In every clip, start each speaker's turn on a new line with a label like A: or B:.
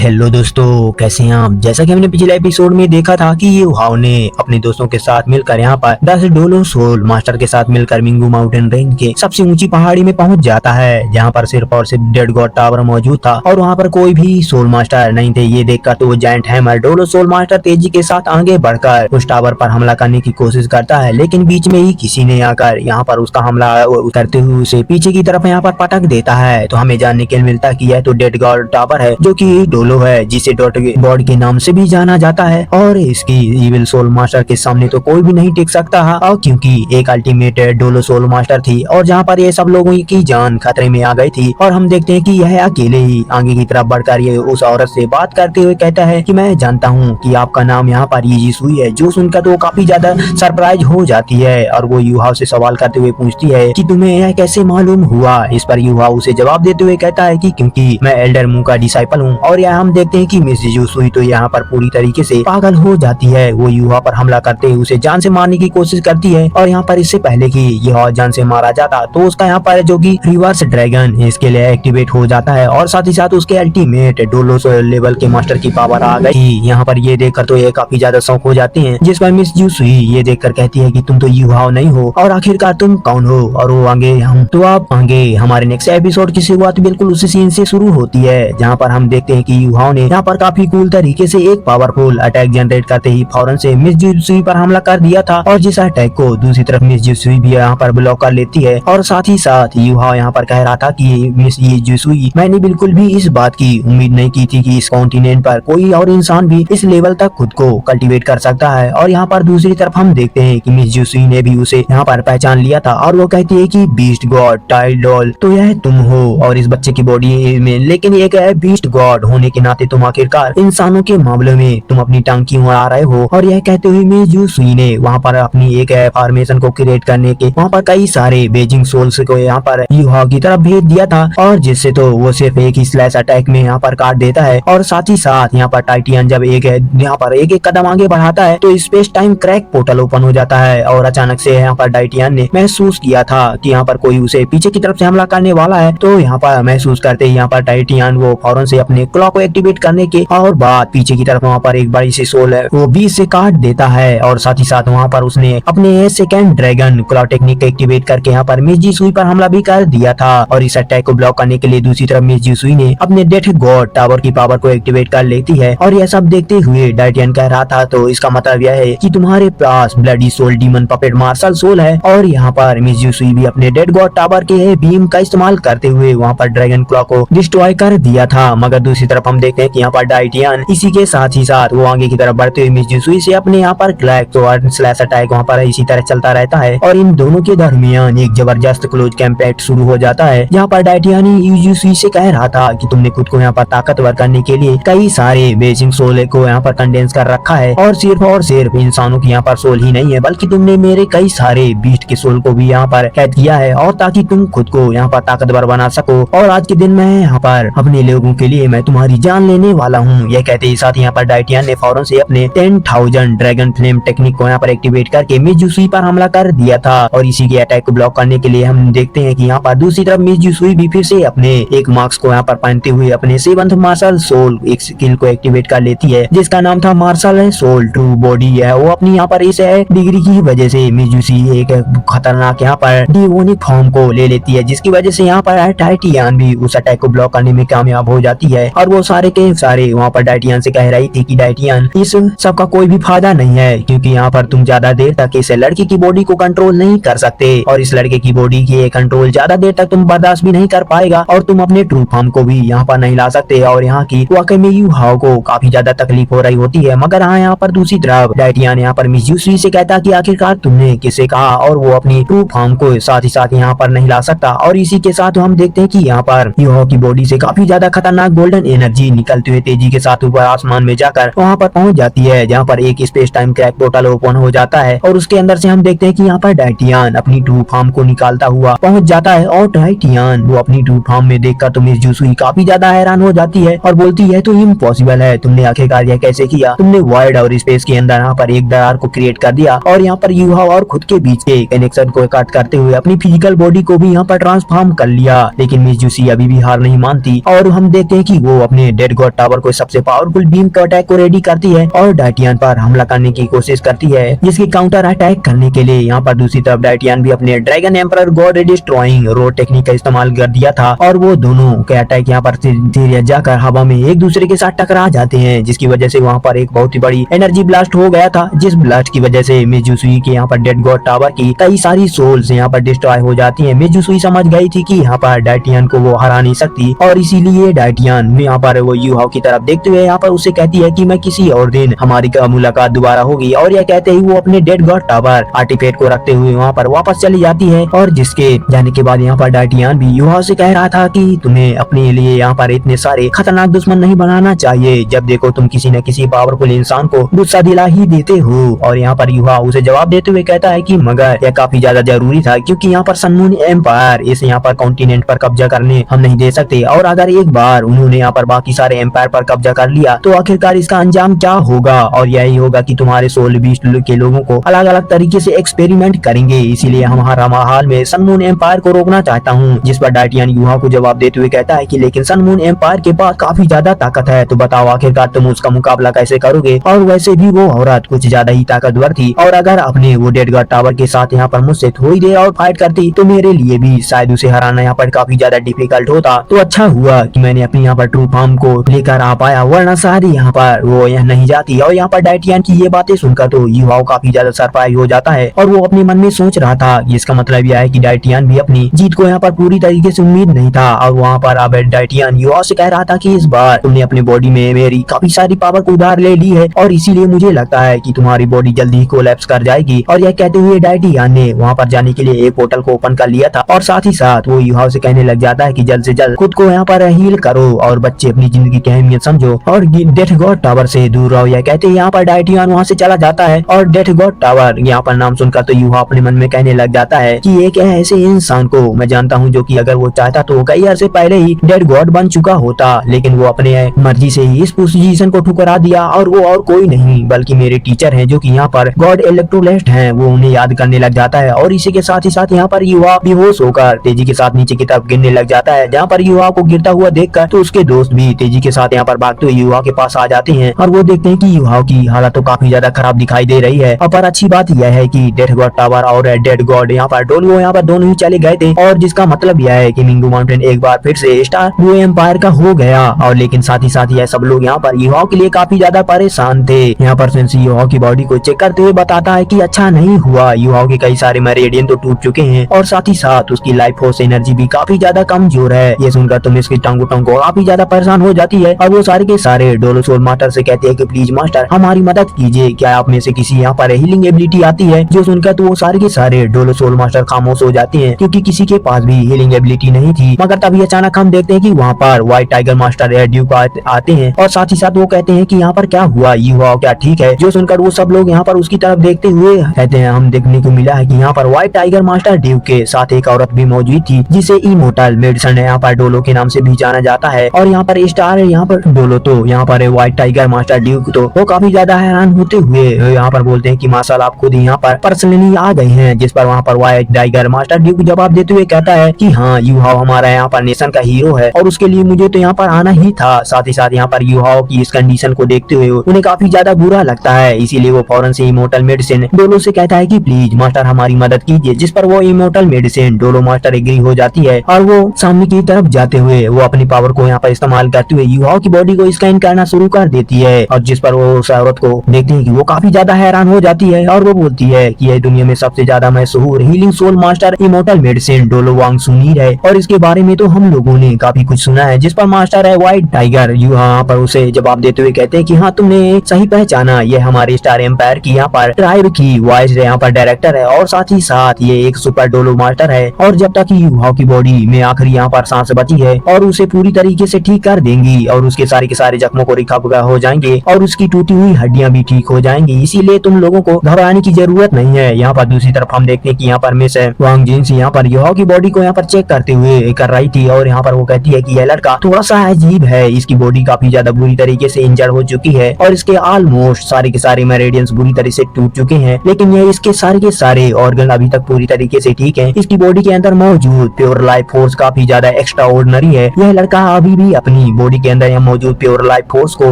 A: Hello दोस्तों, कैसे हैं आप। जैसा कि हमने पिछले एपिसोड में देखा था कि युहाओ ने अपने दोस्तों के साथ मिलकर यहाँ पर 10 डोलो सोल मास्टर के साथ मिलकर मिंगू माउंटेन रेंज के सबसे ऊंची पहाड़ी में पहुंच जाता है, जहाँ पर सिर्फ और सिर्फ डेड गॉड टावर मौजूद था और वहाँ पर कोई भी सोल मास्टर नहीं थे। ये देखकर तो वो giant hammer Dolo soul master तेजी के साथ आगे बढ़कर उस टावर पर हमला करने की कोशिश करता है, लेकिन बीच में ही किसी ने आकर यहाँ पर उसका हमला करते हुए उसे पीछे की तरफ यहाँ पर पटक देता है। तो हमें जानने के लिए मिलता है कि यह तो डेड गॉड टावर है, जो कि डोलो है, जिसे डॉट गॉड के नाम से भी जाना जाता है और इसकी इविल सोल मास्टर के सामने तो कोई भी नहीं टिक सकता है, और क्योंकि एक अल्टीमेट डोलो सोल मास्टर थी और जहाँ पर ये सब लोगों की जान खतरे में आ गई थी। और हम देखते हैं कि यह अकेले ही आगे की तरफ बढ़कर ये उस औरत से बात करते हुए कहता है कि मैं जानता हूँ कि आपका नाम यहाँ पर यीजी सुई है, जो सुनकर तो काफी ज्यादा सरप्राइज हो जाती है और वो युहाओ से सवाल करते हुए पूछती है कि तुम्हें यह कैसे मालूम हुआ। इस पर युहाओ उसे जवाब देते हुए कहता है कि क्योंकि मैं एल्डर मू का डिसाइपल हूँ। और यह हम देखते हैं कि मिस जीजू सुई तो यहाँ पर पूरी तरीके से पागल हो जाती है। वो युहाओ पर हमला करते हुए उसे जान से मारने की कोशिश करती है और यहाँ पर इससे पहले कि युहाओ जान से मारा जाता तो उसका यहाँ पर जो कि रिवर्स ड्रैगन इसके लिए एक्टिवेट हो जाता है और साथ ही साथ उसके अल्टीमेट डोलो लेवल के मास्टर की पावर आ गई। यहाँ पर ये देखकर तो ये काफी ज्यादा शौक हो जाते हैं, जिस पर मिस जीजू सुई ये देखकर कहती है कि तुम तो युहाओ नहीं हो और आखिरकार तुम कौन हो। और वो आगे हम तो आप आगे हमारे नेक्स्ट एपिसोड की शुरुआत बिल्कुल उसी सीन से शुरू होती है, जहाँ पर हम देखते हैं कि युहाओ ने यहाँ पर काफी कूल तरीके से एक पावरफुल अटैक जनरेट करते ही फौरन से मिस जीसुई पर हमला कर दिया था और जिस अटैक को दूसरी तरफ मिस जीसुई भी यहाँ पर ब्लॉक कर लेती है। और साथ ही साथ युहाओ यहाँ पर कह रहा था कि मिस जीसुई, मैंने बिल्कुल भी इस बात की उम्मीद नहीं की थी कि इस कॉन्टिनेंट पर कोई और इंसान भी इस लेवल तक खुद को कल्टीवेट कर सकता है। और यहाँ पर दूसरी तरफ हम देखते हैं कि मिस जीसुई ने भी उसे यहाँ पर पहचान लिया था और वो कहती है कि बीस्ट गॉड टाइडोल तो यह तुम हो और इस बच्चे की बॉडी में, लेकिन एक है बीस्ट गॉड होने के नाते तुम आखिरकार इंसानों के मामले में तुम अपनी टांग क्यों अड़ा रहे हो। और यह कहते हुए मिस जीसुई ने वहाँ पर अपनी एक फॉर्मेशन को क्रिएट करने के वहाँ पर कई सारे बेजिंग सोल्स को यहाँ पर युहाओ की तरफ भेज दिया था और जिससे तो वो सिर्फ एक ही स्लैश अटैक में यहाँ पर काट देता है। और साथ ही साथ यहाँ पर टाइटियन जब यहाँ पर एक कदम आगे बढ़ाता है तो space time crack portal open हो जाता है और अचानक से यहाँ पर टाइटियन ने महसूस किया था कि यहाँ पर कोई उसे पीछे की तरफ से हमला करने वाला है। तो यहाँ पर महसूस करते ही यहाँ पर टाइटियन वो फौरन से अपने क्लॉक को एक्टिवेट करने के और बाद पीछे की तरफ वहाँ पर एक बड़ी सी सोल है वो 20 से काट देता है। और साथ ही साथ वहाँ पर उसने अपने second dragon clock technique activate करके यहाँ पर मिस जीसुई पर हमला भी कर दिया था। और इस अटैक को ब्लॉक करने के लिए दूसरी तरफ मिस जीसुई ने अपने डेथ गॉड टावर की पावर को एक्टिवेट कर लेती है। और यह सब देखते हुए टाइटियन कह रहा था तो इसका मतलब यह है कि तुम्हारे पास bloody soul demon puppet martial soul है। और यहाँ पर मिस जीसुई भी अपने डेड गॉड टावर के बीम का इस्तेमाल करते हुए वहाँ पर ड्रैगन क्लॉक को डिस्ट्रॉय कर दिया था। मगर दूसरी तरफ हम देखते हैं कि यहाँ पर टाइटियन इसी के साथ ही साथ वो आगे की तरफ बढ़ते हुए मिस जीसुई से अपने यहाँ पर क्लैक स्लैश अटैक वहाँ पर इसी तरह चलता रहता है और इन दोनों के दरमियान एक जबरदस्त क्लोज कैंपेक्ट शुरू हो जाता है, जहाँ पर टाइटियन जीसुई से कह रहा था कि तुमने खुद को यहाँ पर ताकतवर करने के लिए कई सारे बेजिंग सोल को यहाँ पर कंडेंस कर रखा है और सिर्फ इंसानों की यहाँ पर सोल ही नहीं है, बल्कि तुमने मेरे कई सारे बीस्ट के सोल को भी यहाँ पर कैद किया है और ताकि तुम खुद को यहाँ पर ताकतवर बना सको। और आज के दिन में यहाँ पर अपने लोगों के लिए मैं तुम्हारी जान लेने वाला हूँ। यह कहते ही साथ यहाँ पर टाइटियन ने फौरन से अपने 10,000 ड्रैगन फ्लेम टेक्निक को यहाँ पर एक्टिवेट करके मिस जीसुई पर हमला कर दिया था। और इसी के अटैक को ब्लॉक करने के लिए हम देखते हैं कि यहाँ पर दूसरी तरफ मिस जीसुई भी फिर से अपने एक मार्क्स को यहाँ पर पहनते हुए अपने 7th मार्शल सोल एक स्किल को एक्टिवेट कर लेती है, जिसका नाम था मार्शल सोल टू बॉडी है। वो अपनी यहाँ पर इस डिग्री की वजह से मिस जीसुई एक खतरनाक यहाँ पर डिमोनिक फॉर्म को ले लेती है, जिसकी वजह से यहाँ पर टाइटियन भी उस अटैक को ब्लॉक करने में कामयाब हो जाती है। और वो सारे के सारे वहाँ पर टाइटियन से कह रही थी कि टाइटियन इस सब का कोई भी फायदा नहीं है, क्योंकि यहाँ पर तुम ज्यादा देर तक इस लड़के की बॉडी को कंट्रोल नहीं कर सकते और इस लड़के की बॉडी की कंट्रोल ज्यादा देर तक तुम बर्दाश्त भी नहीं कर पाएगा और तुम अपने ट्रू फॉर्म को भी यहाँ पर नहीं ला सकते। और यहाँ की वाकई में युहाओ को काफी ज्यादा तकलीफ हो रही होती है। मगर हाँ, यहाँ पर दूसरी तरफ टाइटियन यहाँ पर मिस जीसुई से कहता कि आखिरकार तुमने किसे कहा और वो अपनी ट्रू फॉर्म को साथ ही साथ यहाँ पर नहीं ला सकता। और इसी के साथ हम देखते हैं कि यहाँ पर युहाओ की बॉडी से काफी ज्यादा खतरनाक गोल्डन एनर्जी निकलते हुए तेजी के साथ ऊपर आसमान में जाकर वहाँ पर पहुंच जाती है, जहाँ पर एक space time crack portal open हो जाता है और उसके अंदर से हम देखते हैं कि यहाँ पर टाइटियन अपनी ट्रू फॉर्म को निकालता हुआ पहुंच जाता है। और टाइटियन वो अपनी ट्रू फॉर्म में देखकर तो मिस जीसुई काफी ज्यादा हैरान हो जाती है और बोलती है तो इम्पॉसिबल है, तुमने आखिरकार यह कैसे किया। तुमने वॉइड और स्पेस के अंदर यहाँ पर एक दरार को क्रिएट कर दिया और यहाँ पर युहाओ और खुद के बीच के कनेक्शन को कट करते हुए अपनी फिजिकल बॉडी को भी यहाँ पर ट्रांसफॉर्म कर लिया। लेकिन मिस जीसुई अभी भी हार नहीं मानती और हम देखते हैं कि वो अपने अपने डेड गॉड टावर को सबसे पावरफुल बीम के अटैक को रेडी करती है और डाइटियन पर हमला करने की कोशिश करती है, जिसकी काउंटर अटैक करने के लिए यहाँ पर दूसरी तरफ डाइटियन भी अपने dragon emperor God destroying road technique का इस्तेमाल कर दिया था और वो दोनों के अटैक यहाँ पर सीरियस जाकर हवा में एक दूसरे के साथ टकरा जाते हैं, जिसकी वजह से वहाँ पर एक बहुत ही बड़ी एनर्जी ब्लास्ट हो गया था, जिस ब्लास्ट की वजह से मिजुसुई के यहाँ पर डेड गॉड टावर की कई सारी सोल्स यहाँ पर डिस्ट्रॉय हो जाती है। मिजुसुई समझ गई थी कि यहाँ पर डाइटियन को वो हरा नहीं सकती और इसीलिए डाइटियन यहाँ पर वो युहाओ की तरफ देखते हुए यहाँ पर उसे कहती है कि मैं किसी और दिन हमारी मुलाकात दोबारा होगी, और यह कहते ही वो अपने डेड गॉड टावर आर्टिफैक्ट को रखते हुए वहाँ पर वापस चली जाती है। और जिसके जाने के बाद यहाँ पर डाइटियन भी युहाओ से कह रहा था कि तुम्हें अपने लिए यहाँ पर इतने सारे खतरनाक दुश्मन नहीं बनाना चाहिए, जब देखो तुम किसी न किसी पावरफुल इंसान को गुस्सा दिला ही देते हो। और यहाँ पर युहाओ उसे जवाब देते हुए कहता है कि मगर यह काफी ज्यादा जरूरी था, क्योंकि यहाँ पर सनमून एम्पायर इस यहाँ पर कॉन्टिनेंट पर कब्जा करने हम नहीं दे सकते, और अगर एक बार उन्होंने यहाँ पर बाकी सारे एम्पायर पर कब्जा कर लिया तो आखिरकार इसका अंजाम क्या होगा, और यही होगा कि तुम्हारे सोल बीस्ट के लोगों को अलग अलग तरीके से एक्सपेरिमेंट करेंगे। इसीलिए हम हर हाल में सनमून एम्पायर को रोकना चाहता हूँ। जिस पर डाइटियन युहाओ को जवाब देते हुए कहता है कि लेकिन सनमून एम्पायर के पास काफी ज्यादा ताकत है, तो बताओ आखिरकार तुम उसका मुकाबला कैसे करोगे। और वैसे भी वो औरत कुछ ज्यादा ही ताकतवर थी, और अगर अपने वो डेड गॉड टावर के साथ यहाँ पर मुझसे थोड़ी देर और फाइट करती तो मेरे लिए भी शायद उसे हराना यहाँ पर काफी ज्यादा डिफिकल्ट होता। तो अच्छा हुआ कि मैंने अपनी यहाँ पर ट्रू फॉर्म को लेकर आ पाया, वरना सारी यहाँ पर वो यहाँ नहीं जाती। और यहाँ पर डाइटियन की ये बातें सुनकर तो युहाओ काफी ज्यादा सरप्राइज हो जाता है, और वो अपने मन में सोच रहा था कि इसका मतलब यह है कि डाइटियन भी अपनी जीत को यहाँ पर पूरी तरीके से उम्मीद नहीं था। और वहाँ पर अब डाइटियन युहाओ से कह रहा था कि इस बार तुमने अपनी बॉडी में मेरी काफी सारी पावर को उधार ले ली है, और इसीलिए मुझे लगता है कि तुम्हारी बॉडी जल्दी ही कोलैप्स कर जाएगी। और यह कहते हुए डाइटियन ने वहाँ पर जाने के लिए एक पोर्टल को ओपन कर लिया था, और साथ ही साथ वो युहाओ से कहने लग जाता है कि जल्द से जल्द खुद को यहाँ पर हील करो और बच्चे अपनी जिंदगी की अहमियत समझो और डेथ गॉड टावर से दूर रहो। यह कहते यहाँ पर डाइटियन वहाँ से चला जाता है, और डेथ गॉड टावर यहाँ पर नाम सुनकर तो युहाओ अपने मन में कहने लग जाता है कि एक ऐसे इंसान को मैं जानता हूँ जो कि अगर वो चाहता तो कई अर्से पहले ही डेड गॉड बन चुका होता, लेकिन वो अपने मर्जी से ही इस पोजीशन को ठुकरा दिया, और वो और कोई नहीं बल्कि मेरे टीचर हैं जो कि यहाँ पर गॉड इलेक्ट्रोलेस्ट हैं। वो उन्हें याद करने लग जाता है, और इसी के साथ ही साथ यहाँ पर युवा बेहोश होकर तेजी के साथ नीचे की तरफ गिरने लग जाता है। जहाँ पर युवा को गिरता हुआ देखकर तो उसके दोस्त भी तेजी के साथ यहाँ पर भागते हुए युवा के पास आ जाते हैं, और वो देखते हैं कि युवा की हालत तो काफी ज्यादा खराब दिखाई दे रही है। पर अच्छी बात यह है कि डेथ गॉड टावर और डेड गॉड यहाँ पर डोलो यहाँ पर दोनों ही चले गए थे, और जिसका मतलब यह है कि मिंगू माउंटेन एक बार फिर से स्टार ब्लू एम्पायर का हो गया। और लेकिन साथ ही साथ यह सब लोग यहाँ पर युवाओं के लिए काफी ज्यादा परेशान थे। यहाँ पर सेंसी युवाओं की बॉडी को चेक करते हुए बताता है कि अच्छा नहीं हुआ, युवाओं के कई सारे मेरिडियन तो टूट चुके हैं, और साथ ही साथ उसकी लाइफ फोर्स एनर्जी भी काफी ज्यादा कमजोर है। ये सुनकर तुम इसकी टांगो काफी ज्यादा परेशान हो जाती है, और वो सारे के सारे डोलो सोल मास्टर से कहते हैं कि प्लीज मास्टर हमारी मदद कीजिए, क्या आप में से किसी यहाँ पर हीलिंग एबिलिटी आती है। जो सुनकर तो वो सारे के सारे डोलो सोल मास्टर खामोश हो जाते हैं, क्योंकि किसी के पास भी हीलिंग एबिलिटी नहीं थी। मगर तभी अचानक हम देखते हैं कि वहाँ पर व्हाइट टाइगर मास्टर ड्यूक आते हैं, और साथ ही साथ वो कहते हैं कि यहाँ पर क्या हुआ, युवा क्या ठीक है। जो सुनकर वो सब लोग यहाँ पर उसकी तरफ देखते हुए कहते हैं हम देखने को मिला है कि यहाँ पर व्हाइट टाइगर मास्टर ड्यूक के साथ एक औरत भी मौजूद थी, जिसे इमोर्टल मेडिसन यहाँ पर डोलो के नाम से भी जाना जाता है। और यहाँ पर स्टार यहाँ पर डोलो तो यहाँ पर व्हाइट टाइगर मास्टर ड्यूक तो वो काफी ज्यादा हैरान होते हुए यहाँ पर बोलते हैं कि माशाल्लाह आप खुद यहाँ पर पर्सनली आ गए हैं। जिस पर वहाँ पर व्हाइट टाइगर मास्टर ड्यूक जवाब देते हुए कहता है कि हाँ युहाओ हमारा यहाँ पर नेशन का हीरो है, और उसके लिए मुझे तो यहाँ पर आना ही था। साथ ही साथ यहाँ पर युहाओ की इस कंडीशन को देखते हुए उन्हें काफी ज्यादा बुरा लगता है, इसीलिए वो फौरन से इमोर्टल मेडिसिन डोलो से कहता है कि प्लीज मास्टर हमारी मदद कीजिए। जिस पर वो immortal medicine Dolo master agree हो जाती है, और वो सामने की तरफ जाते हुए वो अपनी पावर को यहाँ पर इस्तेमाल करते हुए युहाओ की बॉडी को स्कैन करना शुरू कर देती है। और जिस पर वो उस औरत को देखते हैं कि वो काफी ज्यादा हैरान हो जाती है, और वो बोलती है कि यह दुनिया में सबसे ज्यादा मशहूर healing soul master immortal medicine डोलो वांग सुनीर है, और इसके बारे में तो हम लोगों ने काफी कुछ सुना है। जिस पर मास्टर है व्हाइट टाइगर यहाँ पर उसे जवाब देते हुए कहते हैं कि हाँ तुमने सही पहचाना, ये हमारे स्टार एम्पायर की यहाँ पर ट्राइब की वॉइस यहाँ पर डायरेक्टर है, और साथ ही साथ ये एक सुपर डोलो मास्टर है। और जब तक युहाओ की बॉडी में आखिरी यहाँ पर सांस बची है, और उसे पूरी तरीके से ठीक कर देंगी, और उसके सारे के सारे जख्मों को रिकवर हो जाएंगे, और उसकी टूटी हुई हड्डियां भी ठीक हो जाएंगी। इसीलिए तुम लोगों को घबराने की जरूरत नहीं है। यहाँ पर दूसरी तरफ हम देखते हैं कि यहाँ पर मिस वांग जिन्स यहाँ पर युहाओ की बॉडी को यहाँ पर चेक करते हुए कर रही थी, और यहाँ पर वो कहती है कि यह लड़का थोड़ा सा अजीब है, इसकी बॉडी काफी ज्यादा बुरी तरीके से इंजर्ड हो चुकी है, और इसके ऑलमोस्ट सारे के सारे मेरिडियंस बुरी तरह से टूट चुके हैं, लेकिन ये इसके सारे के सारे ऑर्गन अभी तक पूरी तरीके से ठीक है। इसकी बॉडी के अंदर मौजूद प्योर लाइफ फोर्स काफी ज्यादा एक्स्ट्रा ऑर्डिनरी है। यह लड़का अभी भी अपनी बॉडी के अंदर यहाँ मौजूद प्योर लाइफ फोर्स को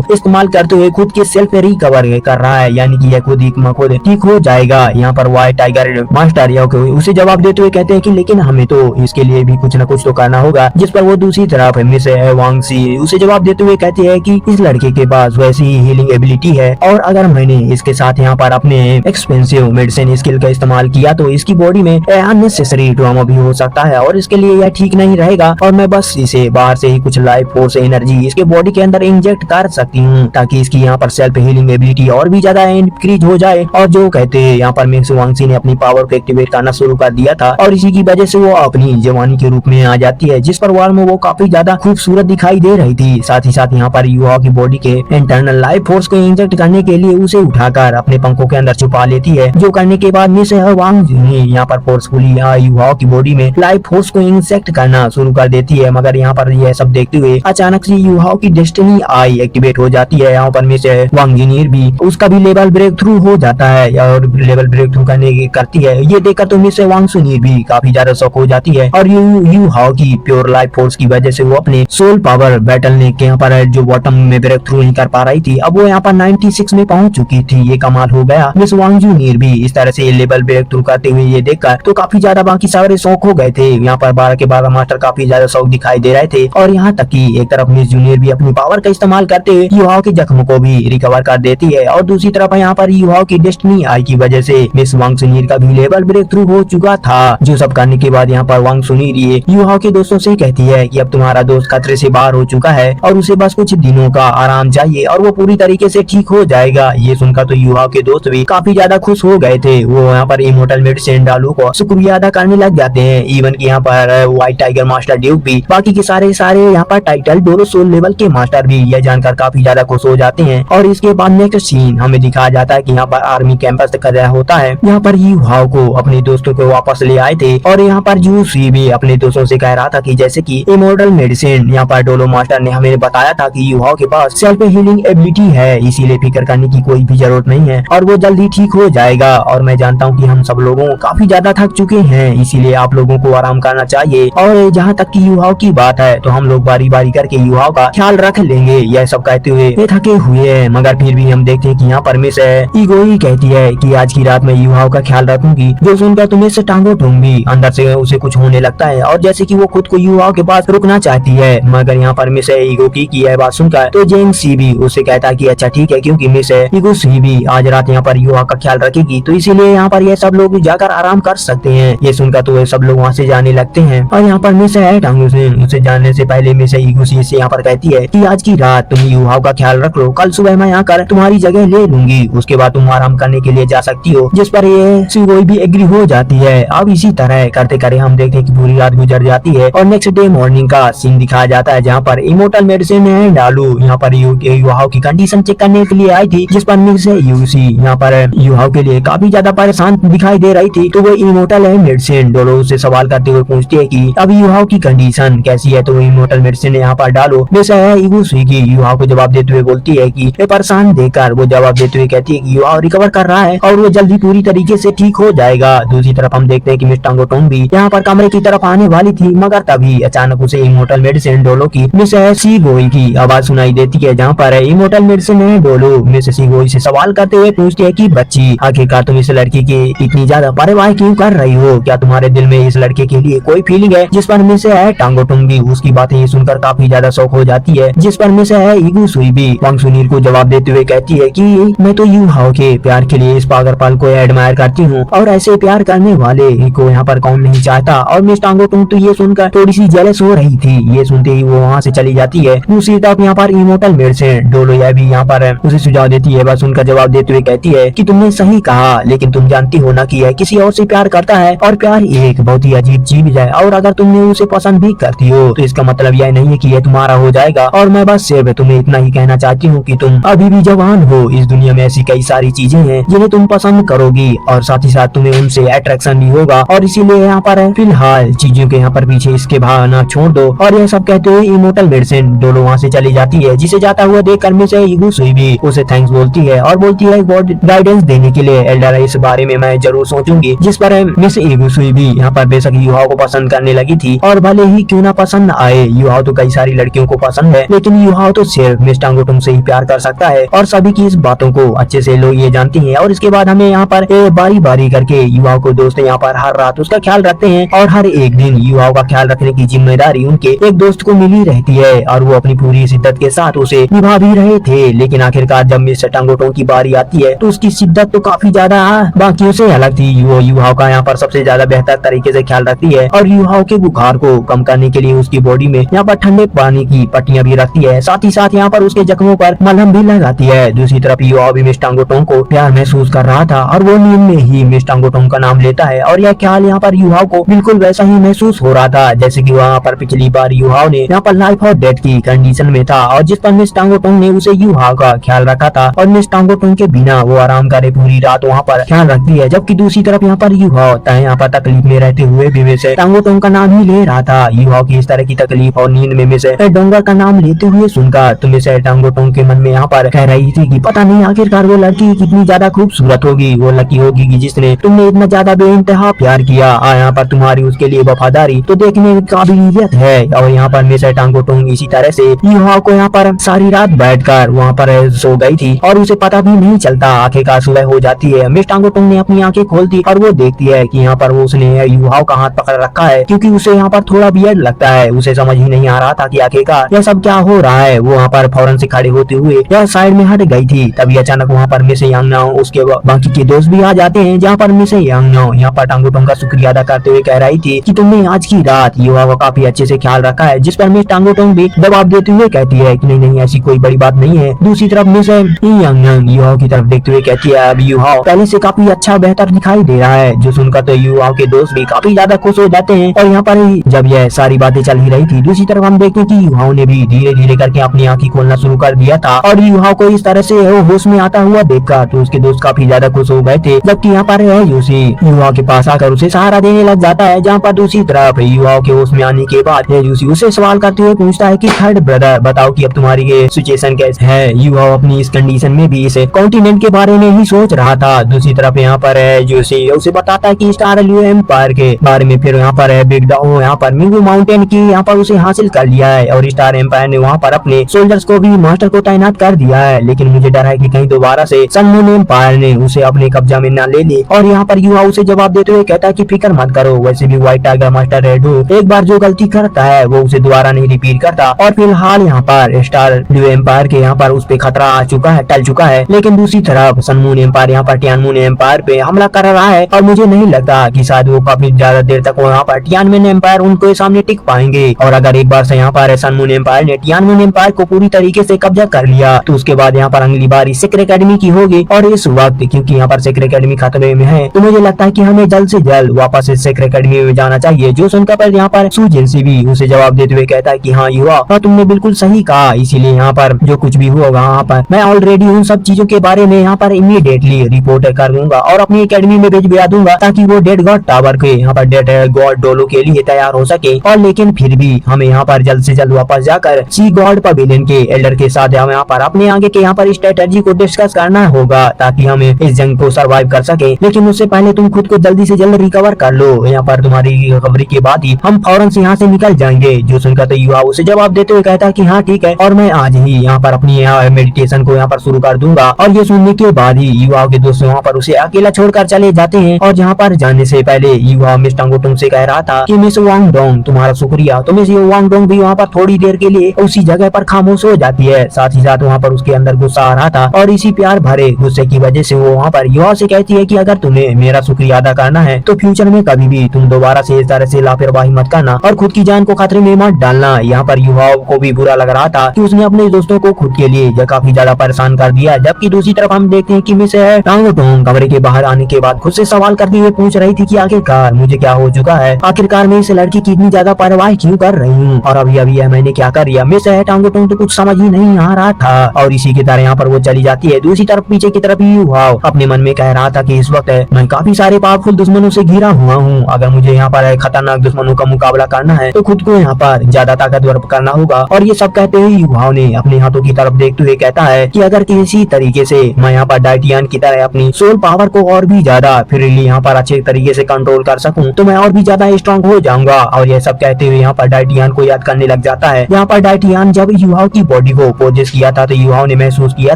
A: इस्तेमाल करते हुए खुद के सेल्फ रिकवर कर रहा है, यानी कि यह खुद ही खुद ठीक हो जाएगा। यहाँ पर व्हाइट टाइगर मास्टर या उसे जवाब देते हुए कहते हैं कि लेकिन हमें तो इसके लिए भी कुछ न कुछ तो करना होगा। जिस पर वो दूसरी तरफ मिस वांगसी उसे जवाब देते हुए कहती है कि इस लड़के के पास वैसी ही हीलिंग एबिलिटी है और अगर मैंने इसके साथ यहाँ पर अपने एक्सपेंसिव मेडिसिन स्किल का इस्तेमाल किया तो इसकी बॉडी में अननेसेसरी ट्रॉमा भी हो सकता है और इसके लिए यह ठीक नहीं रहेगा और मैं बस इसे बाहर से ही कुछ लाइफ फोर्स एनर्जी इसके बॉडी के अंदर इंजेक्ट कर सकती हूँ ताकि इसकी यहाँ पर सेल्फ हीलिंग एबिलिटी और भी ज्यादा इंक्रीज हो जाए। और जो कहते हैं यहाँ पर मिस वांगसी ने अपनी पावर को एक्टिवेट करना शुरू कर दिया था और इसी की वजह से वो अपनी जवानी के रूप में आ जाती है, जिस पर वार में वो काफी ज्यादा खूबसूरत दिखाई दे रही थी। साथ ही साथ यहाँ पर युवा की बॉडी के इंटरनल लाइफ फोर्स को इंजेक्ट करने के लिए उसे उठाकर अपने पंखों के अंदर छुपा लेती है, जो करने के बाद मिस वांग ने यहाँ पर फोर्सफुली युवा की बॉडी में लाइफ फोर्स को इंजेक्ट करना शुरू कर देती है। मगर यहाँ पर यह सब देखते हुए अचानक से युवा की डेस्टिनी आई एक्टिवेट हो जाती है। यहाँ पर मिस वांग जीनियर भी उसका भी लेवल ब्रेक थ्रू हो जाता है और लेवल ब्रेक थ्रू करती है। ये देखकर तो मिस वांग सुनीर भी काफी ज्यादा शॉक हो जाती है और यू हाउ की प्योर लाइफ फोर्स की वजह से वो अपने सोल पावर बैटल ने यहाँ पर जो बॉटम में ब्रेक थ्रू नहीं कर पा रही थी, अब वो यहाँ पर 96 में पहुंच चुकी थी। ये कमाल हो गया। मिस वांग जूनियर भी इस तरह से लेवल ब्रेक थ्रू करते हुए ये देखकर तो काफी ज्यादा बाकी सारे शौक हो गए थे। यहाँ पर 12 के 12 मास्टर काफी ज्यादा शौक दिखाई दे रहे थे और यहाँ तक कि एक तरफ मिस जूनियर भी अपनी पावर का इस्तेमाल करते हुए युवाओं के जख्म को भी रिकवर कर देती है और दूसरी तरफ यहाँ पर युवाओं की डेस्टिनी आई की वजह से मिस वांग सुनीर का भी लेवल ब्रेक थ्रू हो चुका था। जो सब करने के बाद यहाँ पर वांग सुनीर ये युवाओं के दोस्तों से कहती है कि अब तुम्हारा दोस्त खतरे से बाहर हो चुका है और उसे बस कुछ दिनों का आराम चाहिए और वो पूरी तरीके से ठीक हो जाएगा। ये सुनकर तो युवाओं के दोस्त भी काफी ज्यादा खुश हो गए थे। वो यहाँ पर इमोर्टल मेडिसिन डालू को शुक्रिया अदा करने लग जाते हैं। इवन की यहाँ पर व्हाइट टाइगर मास्टर ड्यूक भी बाकी के सारे यहाँ पर टाइटल डोरो सोल लेवल के मास्टर भी यह जानकर काफी ज्यादा खुश हो जाते हैं। और इसके बाद नेक्स्ट सीन हमें दिखाया जाता है कि यहाँ पर आर्मी कैंपस कर रहा होता है। यहाँ पर युवाओं को अपने दोस्तों को वापस ले आए थे और यहाँ पर जूसी भी अपने दोस्तों से कह रहा था कि जैसे कि इमोर्टल मेडिसिन यहाँ पर डोलो मास्टर ने हमें बताया था कि युवाओं के पास सेल्फ हीलिंग एबिलिटी है, इसीलिए फिक्र करने की कोई भी जरूरत नहीं है और वो जल्दी ठीक हो जाएगा। और मैं जानता हूँ कि हम सब लोगों काफी ज्यादा थक चुके हैं, इसीलिए आप लोगों को आराम करना चाहिए। और जहाँ तक की युवाओं की बात है तो हम लोग बारी बारी करके युवाओं का ख्याल रख लेंगे। यह सब कहते हुए वे थके हुए हैं, मगर फिर भी हम देखते हैं कि यहाँ पर मिस ईगो ही कहती है कि आज की रात में युवाओं का ख्याल रखूंगी। जो सुनकर तुम्हें से टांगो टूंगी, अंदर से उसे कुछ होने लगता है और जैसे कि वो खुद को युवाओं के पास रुकना चाहती है। मगर यहाँ पर मिस ईगो की यह बात सुनकर तो जेंग सी भी उसे कहता है कि अच्छा ठीक है, क्योंकि मिस ईगो सी भी आज रात यहाँ पर युवा का ख्याल रखेगी तो इसीलिए यहाँ पर ये सब लोग जाकर आराम कर सकते हैं। ये सुनकर तो सब लोग वहाँ से जाने लगते हैं और यहाँ पर मिस टांगो से उसे जाने से पहले मिस ईगो सी से यहाँ पर कहती है कि आज की रात तुम युवाओं का ख्याल रख लो, कल सुबह मैं आकर तुम्हारी जगह ले लूंगी, उसके बाद तुम आराम करने के लिए जा सकती हो। जिस पर ये कोई भी एग्री हो जाती है। अब इसी तरह करते करे हम देखते हैं कि पूरी रात गुजर जाती है और नेक्स्ट डे मॉर्निंग का सीन दिखाया जाता है जहाँ पर इमोर्टल मेडिसिन है डालू यहाँ पर युवाओं की कंडीशन चेक करने के लिए आई थी, जिस पर मिस यूसी यहाँ पर युवाओं के लिए काफी ज्यादा परेशान दिखाई दे रही थी। तो वो इमोर्टल है मेडिसिन डोलो से सवाल करते हुए पूछती है कि अब युवाओं की कंडीशन कैसी है। तो वो इमोर्टल मेडिसिन यहाँ पर डालो मिस यूसी की युवाओं को जवाब देते हुए बोलती है कि परेशान देकर वो जवाब देते हुए कहती है कि युवा रिकवर कर रहा है और वो जल्दी पूरी तरीके से ठीक हो जाएगा। दूसरी तरफ हम देखते हैं कि मिस टांगो टोंग भी यहाँ पर कमरे की तरफ आने वाली थी, मगर तभी अचानक उसे इमोर्टल मेडिसिन डोलो की मिस सी गोई की आवाज सुनाई देती है, जहाँ पर इमोर्टल मेडिसिन है डोलो मिस सी गोई से सवाल करते हुए पूछती है कि बच्ची आखिरकार तुम इस लड़की की इतनी ज्यादा परवाह क्यों कर रही हो, क्या तुम्हारे दिल में इस लड़के के लिए कोई फीलिंग है। जिस पर मिस टांगो टोंग भी उसकी बातें सुनकर काफी ज्यादा शौक हो जाती है। जिस पर मिस ईगू सुई भी वांग सुनीर को जवाब देते हुए कहती है कि मैं तो यू हाओ के प्यार के लिए इस पागलपन को एडमायर करती हूँ और ऐसे प्यार करने वाले को यहाँ पर कौन नहीं चाहता। और मिस टांगो टोंग तो ये सुनकर थोड़ी सी जेलस हो रही थी। ये सुनते ही वो वहाँ से चली जाती है। दूसरी तरफ यहाँ पर इमोर्टल मेडिसिन डोलो यह भी यहाँ पर उसे सुझाव देती है। बस उनका जवाब देते हुए कहती है कि तुमने सही कहा, लेकिन तुम जानती हो ना कि यह किसी और से प्यार करता है और प्यार एक बहुत ही अजीब चीज है और अगर तुमने उसे पसंद भी करती हो तो इसका मतलब यह नहीं है कि यह तुम्हारा हो जाएगा। और मैं बस सिर्फ तुम्हें इतना ही कहना चाहती हूँ कि तुम अभी भी जवान हो। इस दुनिया में ऐसी कई सारी चीजें हैं जिन्हें तुम पसंद करोगी और साथ ही साथ तुम्हें उनसे अट्रैक्शन भी होगा और इसीलिए यहाँ पर फिलहाल चीजों के यहाँ पर पीछे इसके भावना छोड़ दो। और यह सब कहते हुए इमोर्टल मेडिसिन डोलो वहाँ से चली जाती है, जिसे जाता हुआ देख कर मिस ईगू सुई भी उसे थैंक्स बोलती है और बोलती है गाइडेंस देने के लिए एल्डर, इस बारे में मैं जरूर सोचूंगी। जिस पर मिस ईगू सुई भी यहाँ पर बेशक युवाओं को पसंद करने लगी थी और भले ही क्यों ना पसंद आए, युवाओं तो कई सारी लड़कियों लड़कियों को पसंद है, लेकिन युहाओ तो सिर्फ मिस टांगोटोंग से ही प्यार कर सकता है और सभी की इस बातों को अच्छे से लोग ये जानती हैं। और इसके बाद हमें यहाँ पर बारी बारी करके युवाओं को दोस्त यहाँ पर हर रात उसका ख्याल रखते हैं और हर एक दिन युवाओं का ख्याल रखने की जिम्मेदारी उनके एक दोस्त को मिली रहती है और वो अपनी पूरी शिद्दत के साथ उसे निभा भी रहे थे। लेकिन आखिरकार जब मिस्टर टांगोटोंग की बारी आती है तो उसकी शिद्दत तो काफी ज्यादा बाकियों से अलग थी। वो युवाओं का यहाँ पर सबसे ज्यादा बेहतर तरीके से ख्याल रखती है और युवाओं के बुखार को कम करने के लिए उसकी बॉडी में यहाँ पर ठंडे पानी की पट्टियां भी रखती है, साथ ही साथ यहाँ पर उसके जख्मों पर मलहम भी लगाती है। दूसरी तरफ युवा भी मिस टांगोटोंग को प्यार महसूस कर रहा था और वो नींद में ही मिस टांगोटोंग का नाम लेता है और यह ख्याल यहाँ पर युवाओं को बिल्कुल वैसा ही महसूस हो रहा था जैसे कि वहाँ पर पिछली बार युवाओं ने यहाँ पर लाइफ और डेथ की कंडीशन में था और जिस पर मिस टांगोटोंग ने उसे युवाओं का ख्याल रखा था और मिस टांगोटोंग के बिना वो आराम करे पूरी रात वहाँ पर ख्याल रखती है। जबकि दूसरी तरफ यहाँ पर युवाओं यहाँ पर तकलीफ में रहते हुए भी मिस टांगोटोंग का नाम ही ले रहा था। युवाओं की इस तरह की तकलीफ और नींद में मिस डोंगर का नाम लेते हुए सुनकर तो मिस टांगोटोंग के मन में यहाँ पर कह रही थी कि पता नहीं आखिरकार वो लड़की कितनी ज्यादा खूबसूरत होगी, वो लड़की होगी कि जिसने तुमने इतना ज्यादा बेइंतहा प्यार किया। यहाँ पर तुम्हारी उसके लिए वफादारी तो देखने काबिलियत है। और यहाँ पर मिस टांगोटोंग इसी तरह से युवाओं को यहाँ पर सारी रात बैठकर वहाँ पर सो गई थी और उसे पता भी नहीं चलता। आखिरकार सुबह हो जाती है, मिस टांगोटोंग ने अपनी आंखें खोलती और वो देखती है कि यहाँ पर वो उसने युवाओं का हाथ पकड़ रखा है क्योंकि उसे यहाँ पर थोड़ा वियर्ड लगता है। उसे समझ ही नहीं आ रहा था कि आखिरकार यह सब क्या हो रहा है। वो वहाँ पर फौरन से खड़े होते हुए यह साइड में हट गई थी। तभी अचानक वहाँ पर मिस यांगनाओ उसके बाकी के दोस्त भी आ जाते हैं, जहाँ पर मिस यांगनाओ यहाँ पर टांगोटोंग का शुक्रिया अदा करते हुए कह रही थी कि तुमने आज की रात युवा को काफी अच्छे से ख्याल रखा है। जिस पर मिस टांगोटोंग भी जवाब देते हुए कहती है कि नहीं नहीं ऐसी कोई बड़ी बात नहीं है। दूसरी तरफ मिस यांगनाओ युवाओं की तरफ देखते हुए कहती है अब युवाओं पहले से काफी अच्छा बेहतर दिखाई दे रहा है, जो सुनकर तो युवाओं के दोस्त भी काफी ज्यादा खुश हो जाते हैं। और यहाँ पर जब यह सारी बातें चल ही रही थी, दूसरी तरफ हम देखते हैं कि युवाओं ने भी धीरे धीरे करके अपनी आंखें खोलना शुरू कर दिया था और युवाओं को इस तरह से होश में आता हुआ देखकर तो उसके दोस्त काफी ज्यादा खुश हो गए थे। जबकि यहाँ पर यूसी युवा के पास आकर उसे सहारा देने लग जाता है, जहाँ पर दूसरी तरफ युवाओं के होश में आने के बाद यूसी उसे सवाल करते हुए पूछता है कि थर्ड ब्रदर बताओ कि अब तुम्हारी ये सिचुएशन कैसे है। युवा अपनी इस कंडीशन में भी इस कॉन्टिनेंट के बारे में ही सोच रहा था। दूसरी तरफ यहाँ पर यूसी उसे बताता है कि स्टार एम्पायर के बारे में, फिर यहाँ पर बिग डाओ यहाँ पर मिंगू माउंटेन की यहाँ पर उसे हासिल कर लिया है और स्टार एम्पायर ने वहाँ पर अपने सोल्जर्स को भी मास्टर को तैनात कर दिया है। लेकिन मुझे डर है कि कहीं दोबारा से सन मून एम्पायर ने उसे अपने कब्जा में न ले ली। और यहाँ पर युवा उसे जवाब देते हुए कहता है कि फिक्र मत करो, वैसे भी व्हाइट टाइगर मास्टर रेडो एक बार जो गलती करता है वो उसे दोबारा नहीं रिपीट करता। और फिलहाल यहाँ पर स्टार एम्पायर के यहाँ पर उस पे खतरा आ चुका है, टल चुका है। लेकिन दूसरी तरफ सन मून एम्पायर यहाँ पर टियानमुन एम्पायर पे हमला कर रहा है और मुझे नहीं लगता कि शायद वो काफी ज्यादा देर तक यहाँ पर टियानमुन एम्पायर उनको सामने टिक पाएंगे। और अगर एक बार से यहाँ पर सन मून एम्पायर ने टियानमुन एम्पायर को पूरी तरीके से कब्जा कर लिया तो उसके बाद यहाँ पर अगली बारी सेक्रेट एकेडमी की होगी। और इस वक्त क्योंकि यहाँ पर सेक्रेट एकेडमी खतरे में है तो मुझे लगता है कि हमें जल्द से जल्द वापस इस सेक्रेट एकेडमी में जाना चाहिए। जो सुनकर पर यहाँ पर सुजिनसी भी उसे जवाब देते हुए कहता है कि हाँ युवा तुमने बिल्कुल सही कहा, इसीलिए यहाँ पर जो कुछ भी होगा यहाँ पर मैं ऑलरेडी उन सब चीजों के बारे में यहाँ पर इमीडिएटली रिपोर्ट कर दूंगा और अपनी एकेडमी में भेजा दूंगा ताकि वो डेड गॉड टावर के यहाँ पर डेड गॉड डोलो के लिए तैयार हो सके। और लेकिन फिर भी हमें यहाँ पर जल्द से जल्द वापस जाकर सी गॉड पवेलियन के एल्डर के साथ हम यहाँ पर अपने आगे के यहाँ पर स्ट्रेटेजी को डिस्कस करना होगा ताकि हम इस जंग को सरवाइव कर सके। लेकिन उससे पहले तुम खुद को जल्दी से जल्द रिकवर कर लो, यहाँ पर तुम्हारी रिकवरी के बाद ही हम फौरन से यहाँ से निकल जाएंगे। जो सुनकर तो युवा उसे जवाब देते हुए कहता है कि हाँ ठीक है और मैं आज ही यहाँ पर अपनी मेडिटेशन को यहाँ पर शुरू कर दूंगा। और ये सुनने के बाद ही युवाओं के दोस्त वहाँ पर उसे अकेला छोड़कर चले जाते हैं। और जहाँ पर जाने से पहले युवा मिस टांगोटोंग से कह रहा था कि मिस वांगडोंग तुम्हारा शुक्रिया। तो मिस वांगडोंग भी वहाँ पर थोड़ी देर के लिए उसी जगह पर खामोश हो जाती है। साथ ही साथ वहाँ पर उसके अंदर गुस्सा आ रहा था और इसी प्यार भरे गुस्से की वजह से वो वहाँ पर युवा से कहती है कि अगर तुम्हें मेरा शुक्रिया अदा करना है तो फ्यूचर में कभी भी तुम दोबारा से इस तरह से लापरवाही मत करना और खुद की जान को खतरे में मत डालना। यहाँ पर युवाओं को भी बुरा लग रहा था कि उसने अपने दोस्तों को खुद के लिए काफी ज्यादा परेशान कर दिया। जबकि दूसरी तरफ हम देखते हैं कि मिस टांगोटोंग कमरे के बाहर आने के बाद खुद से सवाल करते हुए पूछ रही थी कि आखिरकार मुझे क्या हो चुका है, आखिरकार मैं इस लड़की की इतनी ज्यादा परवाह क्यों कर रही हूँ और अभी अभी मैंने क्या कर दिया। मिस टांगोटोंग तो कुछ समझ ही नहीं आ रहा था और इसी की तरह यहाँ पर वो चली जाती है। दूसरी तरफ पीछे की तरफ युवाओं अपने मन में कह रहा था कि इस वक्त मैं काफी सारे पावरफुल दुश्मनों से घिरा हुआ हूँ, अगर मुझे यहाँ पर खतरनाक दुश्मनों का मुकाबला करना है तो खुद को यहाँ पर ज्यादा ताकतवर करना होगा। और ये सब कहते हुए युवाओं ने अपने हाथों की तरफ देखते हुए कहता है कि अगर किसी तरीके से मैं यहाँ पर डाइटियन की तरह अपनी सोल पावर को और भी ज्यादा फ्रीली यहाँ पर अच्छे तरीके से कंट्रोल कर सकूं तो मैं और भी ज्यादा स्ट्रॉन्ग हो जाऊंगा। और ये सब कहते हुए यहाँ पर डाइटियन को याद करने लग जाता होता है। यहाँ पर डाइटियान जब युवाओं की बॉडी को पोजेस किया था तो युवाओं ने महसूस किया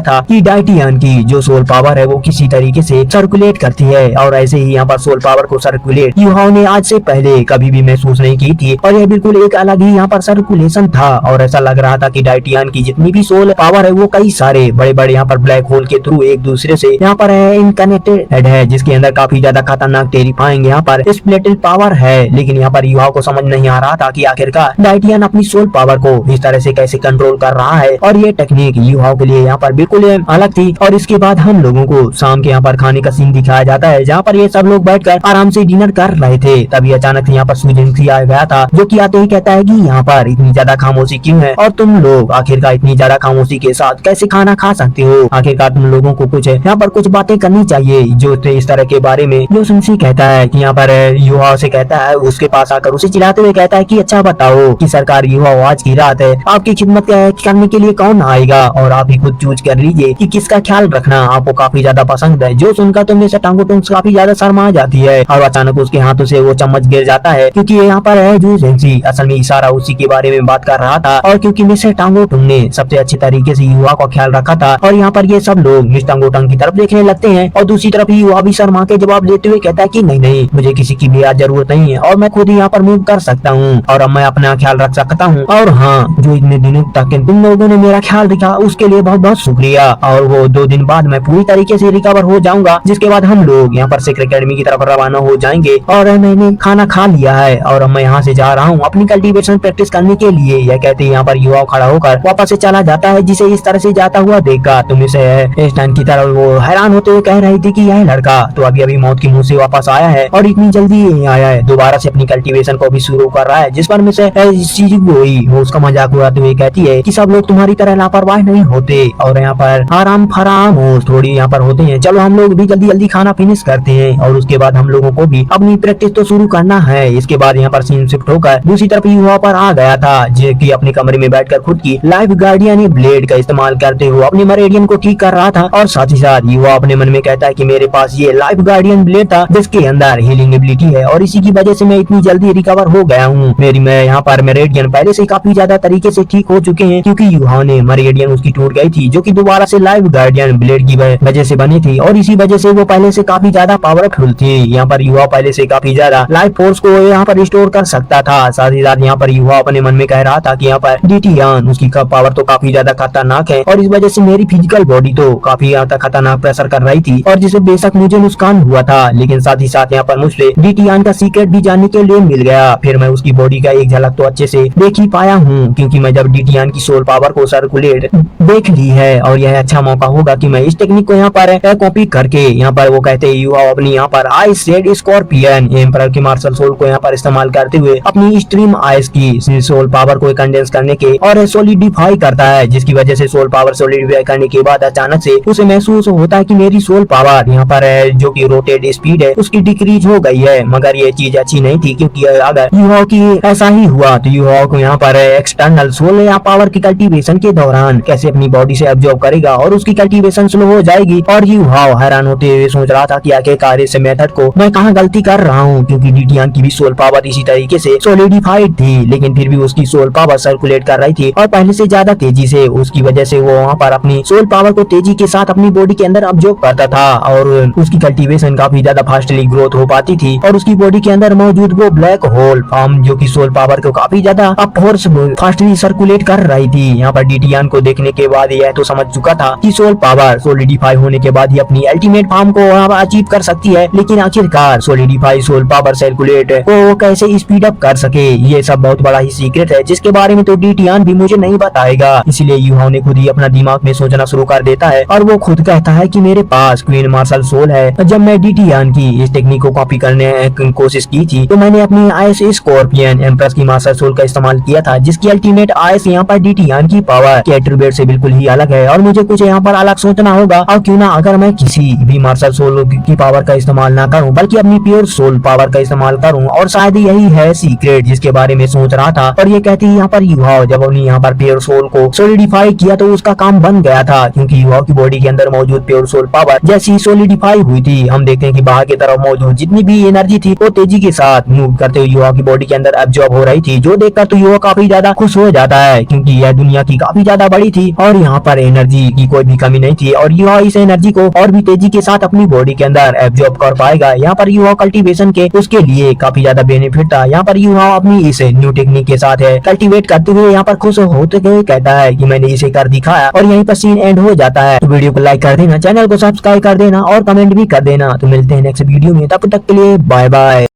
A: था कि डाइटियान की जो सोल पावर है वो किसी तरीके से सर्कुलेट करती है, और ऐसे ही यहाँ पर सोल पावर को सर्कुलेट युवाओं ने आज से पहले कभी भी महसूस नहीं की थी, और यह बिल्कुल एक अलग ही यहाँ पर सर्कुलेशन था। और ऐसा लग रहा था कि डाइटियान की जितनी भी सोल पावर है वो कई सारे बड़े बड़े यहाँ पर ब्लैक होल के थ्रू एक दूसरे से यहाँ पर इनकनेक्टेड है, जिसके अंदर काफी ज्यादा खतरनाक टेरिफाइंग यहाँ पर स्प्लिटेड पावर है। लेकिन यहाँ पर युवाओं को समझ नहीं आ रहा था कि आखिरकार डाइटियान अपनी सोल पावर को इस तरह से कैसे कंट्रोल कर रहा है, और ये टेक्निक युवाओं के लिए यहाँ पर बिल्कुल अलग थी। और इसके बाद हम लोगों को शाम के यहाँ पर खाने का सीन दिखाया जाता है, जहाँ पर ये सब लोग बैठकर आराम से डिनर कर रहे थे। तभी अचानक यहाँ पर सूजन आ गया था, जो कि आते ही कहता है कि यहाँ पर इतनी ज्यादा खामोशी क्यों है, और तुम लोग आखिरकार इतनी ज्यादा खामोशी के साथ कैसे खाना खा सकते हो। आखिरकार तुम लोगों को कुछ यहाँ पर कुछ बातें करनी चाहिए। जो इस तरह के बारे में जो सुनसी कहता है कि यहाँ पर युवा से कहता है, उसके पास आकर उसे चिल्लाते हुए कहता है कि अच्छा बताओ कि सरकार युवा आज की रात है, आपकी खिदमत करने के लिए कौन आएगा, और आप ही खुद चूज कर लीजिए कि किसका ख्याल रखना आपको काफी ज्यादा पसंद है। जो सुनकर तुम से टांगो टूंग काफी ज्यादा शर्मा जाती है, और अचानक उसके हाथों से वो चम्मच गिर जाता है, क्योंकि यहाँ पर है जो सेंसी असल में इशारा उसी के बारे में बात कर रहा था। और क्योंकि मिस्टर टांगो टूंग ने सबसे अच्छे तरीके से युवा का ख्याल रखा था, और यहाँ पर ये सब लोग मिस्टर टांगो टूंग की तरफ देखने लगते हैं, और दूसरी तरफ युवा भी शर्मा के जवाब देते हुए कहता है कि नहीं नहीं, मुझे किसी की भी आज जरूरत नहीं है, और मैं खुद ही यहाँ पर मूव कर सकता हूँ, और अब मैं अपना ख्याल रख सकता हूँ। और हाँ, जो इतने दिनों तक तुम लोगों ने मेरा ख्याल रखा उसके लिए बहुत बहुत शुक्रिया, और वो 2 दिन बाद मैं पूरी तरीके से रिकवर हो जाऊंगा, जिसके बाद हम लोग यहाँ पर सिक्रेट एकेडमी की तरफ रवाना हो जाएंगे। और मैंने खाना खा लिया है, और मैं यहाँ से जा रहा हूँ अपनी कल्टीवेशन प्रैक्टिस करने के लिए। यह कहते यहाँ पर युवा खड़ा होकर वापस से चला जाता है, जिसे इस तरह से जाता हुआ देखा तुम इसे स्टैंड की तरफ वो हैरान होते हुए कह रही थी कि यह लड़का तो अभी अभी मौत की मुंह से वापस आया है, और इतनी जल्दी आया है, दोबारा से अपनी कल्टीवेशन को भी शुरू कर रहा है। जिस पर मिसे वो उसका मजाक उड़ाते हुए कहती है कि सब लोग तुम्हारी तरह लापरवाह नहीं होते, और यहाँ पर आराम फराम हो थोड़ी यहाँ पर होते हैं। चलो हम लोग भी जल्दी जल्दी खाना फिनिश करते हैं, और उसके बाद हम लोगों को भी अपनी प्रैक्टिस तो शुरू करना है। इसके बाद यहाँ पर सीन शिफ्ट होकर दूसरी तरफ युवा पर आ गया था, जो कि अपने कमरे में बैठकर खुद की लाइफ गार्डियन ब्लेड का इस्तेमाल करते हुए अपने मरेडियन को ठीक कर रहा था। और साथ ही साथ युवा अपने मन में कहता है कि मेरे पास ये लाइफ गार्डियन ब्लेड था, जिसके अंदर हीलिंग एबिलिटी है, और इसी की वजह से मैं इतनी जल्दी रिकवर हो गया हूँ। मैं यहाँ पर मरेडियन पहले से काफी ज्यादा तरीके से ठीक हो चुके हैं, क्योंकि युवा ने मरेडियन उसकी टूट गई थी, जो कि दोबारा से लाइफ गार्डियन ब्लेड की वजह से बनी थी, और इसी वजह से वो पहले से काफी ज्यादा पावरफुल थी। यहाँ पर युवा पहले से काफी ज्यादा लाइफ फोर्स को यहाँ पर रिस्टोर कर सकता था। साथ ही साथ यहाँ पर युवा अपने मन में कह रहा था कि यहाँ पर डीटीयान उसकी पावर तो काफी ज्यादा खतरनाक है, और इस वजह से मेरी फिजिकल बॉडी तो काफी ज्यादा खतरनाक प्रेशर कर रही थी, और जिसे बेशक मुझे नुकसान हुआ था, लेकिन साथ ही साथ यहाँ पर मुझे डीटीयान का सीक्रेट भी जानने के लिए मिल गया। फिर मैं उसकी बॉडी का एक झलक तो अच्छे से देख ही पाया हूँ, क्योंकि मैं जब डीटीयान की सोल पावर को सर्कुलेट देख ली है, और यह अच्छा मौका होगा कि मैं इस टेक्निक को यहाँ पर कॉपी करके यहाँ पर वो कहते हैं युवा अपनी यहाँ पर आई सेड स्कॉर्पियन एम्परर की मार्शल सोल को यहाँ पर इस्तेमाल करते हुए अपनी स्ट्रीम आइस की सोल पावर को कंडेंस करने के और सोलिडिफाई करता है, जिसकी वजह से सोल पावर सोलिडिफाई करने के बाद अचानक से उसे महसूस होता है कि मेरी सोल पावर यहाँ पर जो कि रोटेट स्पीड है उसकी डिक्रीज हो गई है। मगर ये चीज अच्छी नहीं थी, क्योंकि अगर युवाओं की ऐसा ही हुआ तो युवाओं को यहाँ पर एक्सटर्नल सोल या पावर की कल्टीवेशन के दौरान कैसे अपनी बॉडी से एब्जॉर्ब करेगा, और उसकी कल्टीवेशन स्लो हो जाएगी। और युवा हैरान होते हुए सोच रहा था कि आखिरकार इस मेथड को मैं कहाँ गलती कर रहा हूँ, क्योंकि डीटीयान की भी सोल पावर इसी तरीके से सोलिडिफाइड थी, लेकिन फिर भी उसकी सोल पावर सर्कुलेट कर रही थी और पहले से ज्यादा तेजी से। उसकी वजह से वो वहाँ पर अपनी सोल पावर को तेजी के साथ अपनी बॉडी के अंदर अब्जॉर्ब करता था, और उसकी कल्टीवेशन काफी ज्यादा फास्टली ग्रोथ हो पाती थी, और उसकी बॉडी के अंदर मौजूद वो ब्लैक होल फॉर्म जो कि सोल पावर को काफी ज्यादा अपफोर्स फास्टली सर्कुलेट कर रही थी। यहाँ पर डीटीयान को देखने के बाद यह तो समझ चुका था कि सोल पावर सोलिडिफाई होने के बाद ही अपनी अल्टीमेट फॉर्म को अचीव कर सकती है, लेकिन आखिरकार सोलिडिफाई सोल पावर सर्कुलेट को कैसे स्पीड अप कर सके, ये सब बहुत बड़ा ही सीक्रेट है, जिसके बारे में तो डीटीयान भी मुझे नहीं बताएगा। इसलिए युवा ने खुद ही अपना दिमाग में सोचना शुरू कर देता है, और वो खुद कहता है कि मेरे पास क्वीन मार्शल सोल है। जब मैं डीटीयान की इस टेक्निक को कॉपी करने की कोशिश की थी, तो मैंने अपनी आइस स्कॉर्पियन एम्प्रेस की मार्शल सोल का इस्तेमाल किया था, जिसकी अल्टीमेट आइस यहाँ पर डीटीयान की पावर के एट्रीब्यूट से बिल्कुल ही अलग है, और मुझे कुछ यहाँ पर अलग सोचना होगा। और क्यों ना अगर मैं किसी भी मार्शल सोल की पावर का इस्तेमाल ना करूं, बल्कि अपनी प्योर सोल पावर का इस्तेमाल करूं, और शायद यही है सीक्रेट जिसके बारे में सोच रहा था। और ये कहती है यहाँ पर युवा जब उन्हें यहाँ पर प्योर सोल को सोलिडिफाई किया तो उसका काम बन गया था, क्योंकि युवा की बॉडी के अंदर मौजूद प्योर सोल पावर जैसी सोलिडिफाई हुई थी। हम देखते हैं कि बाहर की तरफ मौजूद जितनी भी एनर्जी थी वो तेजी के साथ मूव करते हुए युवा की बॉडी के अंदर एब्जॉर्ब हो रही थी, जो देखकर तो युवा काफी काफी ज्यादा खुश हो जाता है, क्योंकि यह दुनिया की काफी ज्यादा बड़ी थी और यहाँ पर एनर्जी की कोई भी कमी नहीं थी और युवा इस एनर्जी को और भी तेजी के साथ अपनी बॉडी के अंदर एब्जॉर्ब कर पाएगा। यहाँ पर युवा कल्टीवेशन के उसके लिए काफी ज्यादा बेनिफिट था। यहाँ पर युवा अपनी इस न्यू टेक्निक के साथ है कल्टीवेट करते हुए यहाँ पर खुश होते हुए कहता है कि मैंने इसे कर दिखाया, और यहीं पर सीन एंड हो जाता है। तो वीडियो को लाइक कर देना, चैनल को सब्सक्राइब कर देना और कमेंट भी कर देना। तो मिलते हैं नेक्स्ट वीडियो में, तब तक के लिए बाय बाय।